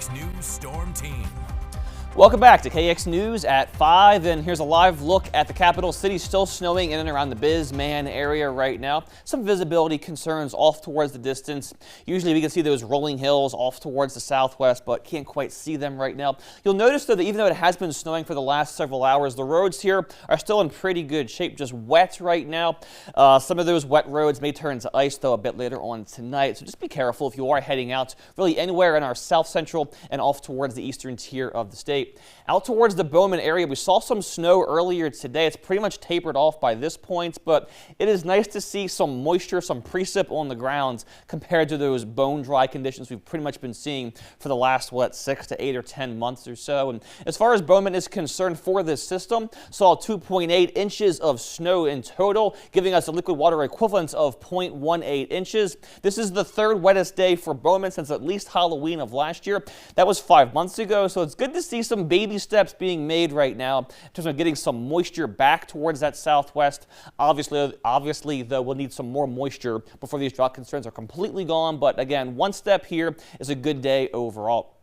KX News Storm Team. Welcome back to KX News at 5, and here's a live look at the capital city. Still snowing in and around the Bisman area right now. Some visibility concerns off towards the distance. Usually we can see those rolling hills off towards the southwest, but can't quite see them right now. You'll notice though that even though it has been snowing for the last several hours, the roads here are still in pretty good shape, just wet right now. Some of those wet roads may turn to ice though a bit later on tonight, so just be careful if you are heading out really anywhere in our south central and off towards the eastern tier of the state. Out towards the Bowman area, we saw some snow earlier today. It's pretty much tapered off by this point, but it is nice to see some moisture, some precip on the grounds compared to those bone dry conditions we've pretty much been seeing for the last, 6 to 8 or 10 months or so. And as far as Bowman is concerned for this system, saw 2.8 inches of snow in total, giving us a liquid water equivalent of 0.18 inches. This is the third wettest day for Bowman since at least Halloween of last year. That was 5 months ago, so it's good to see some baby steps being made right now in terms of getting some moisture back towards that southwest. Obviously, though, we'll need some more moisture before these drought concerns are completely gone. But again, one step here is a good day overall.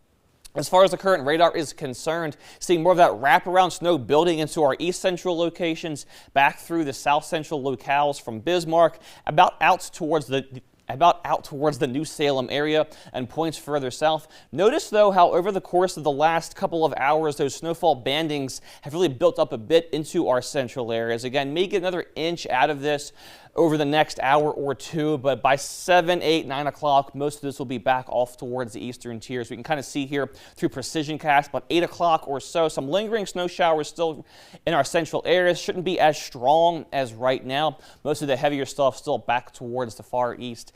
As far as the current radar is concerned, seeing more of that wraparound snow building into our east central locations, back through the south central locales from Bismarck, about out towards the New Salem area and points further south. Notice though how over the course of the last couple of hours those snowfall bandings have really built up a bit into our central areas. Again, may get another inch out of this over the next hour or two, but by 7, 8, 9 o'clock, most of this will be back off towards the eastern tiers. We can kind of see here through precision cast, but 8 o'clock or so, some lingering snow showers still in our central areas. Shouldn't be as strong as right now. Most of the heavier stuff still back towards the far east.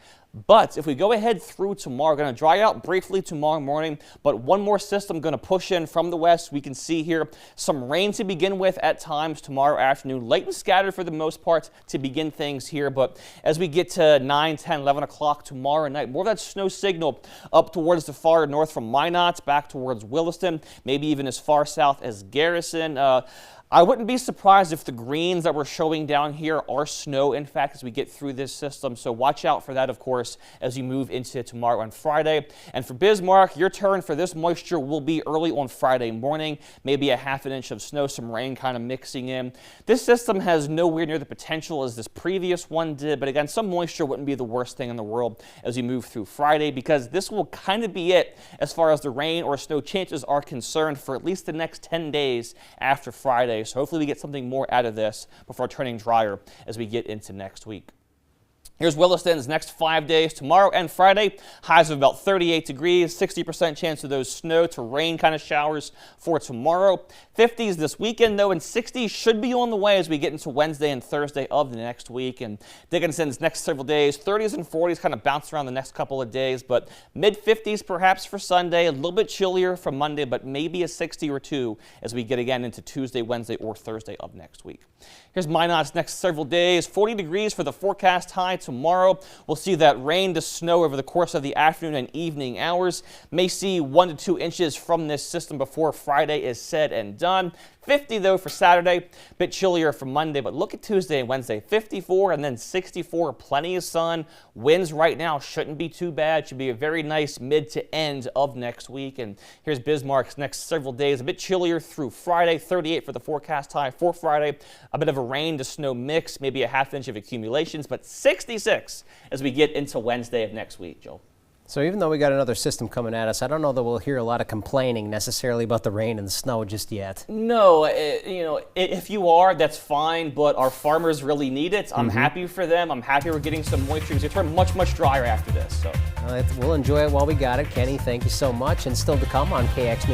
But if we go ahead through tomorrow, going to dry out briefly tomorrow morning, but one more system going to push in from the west. We can see here some rain to begin with at times tomorrow afternoon, light and scattered for the most part to begin things here. But as we get to 9, 10, 11 o'clock tomorrow night, more of that snow signal up towards the far north from Minot, back towards Williston, maybe even as far south as Garrison. I wouldn't be surprised if the greens that we're showing down here are snow, in fact, as we get through this system. So watch out for that, of course, as you move into tomorrow and Friday. And for Bismarck, your turn for this moisture will be early on Friday morning, maybe a ½ an inch of snow, some rain kind of mixing in. This system has nowhere near the potential as this previous one did, but again, some moisture wouldn't be the worst thing in the world as you move through Friday, because this will kind of be it as far as the rain or snow chances are concerned for at least the next 10 days after Friday. So hopefully we get something more out of this before turning drier as we get into next week. Here's Williston's next 5 days, tomorrow and Friday. Highs of about 38 degrees, 60% chance of those snow to rain kind of showers for tomorrow. 50s this weekend, though, and 60s should be on the way as we get into Wednesday and Thursday of the next week. And Dickinson's next several days, 30s and 40s kind of bounce around the next couple of days, but mid-50s perhaps for Sunday, a little bit chillier for Monday, but maybe a 60 or 2 as we get again into Tuesday, Wednesday, or Thursday of next week. Here's Minot's next several days, 40 degrees for the forecast high tomorrow. We'll see that rain to snow over the course of the afternoon and evening hours. May see 1 to 2 inches from this system before Friday is said and done. 50 though for Saturday, bit chillier for Monday, but look at Tuesday and Wednesday, 54 and then 64, plenty of sun. Winds right now shouldn't be too bad, should be a very nice mid to end of next week. And here's Bismarck's next several days, a bit chillier through Friday, 38 for the forecast high for Friday, a bit of a rain to snow mix, maybe a ½ inch of accumulations, but 66 as we get into Wednesday of next week, Joel. So even though we got another system coming at us, I don't know that we'll hear a lot of complaining necessarily about the rain and the snow just yet. No, if you are, that's fine, but our farmers really need it. I'm happy for them. I'm happy we're getting some moisture. It's going to turn much, much drier after this. So We'll enjoy it while we got it. Kenny, thank you so much. And still to come on KX News.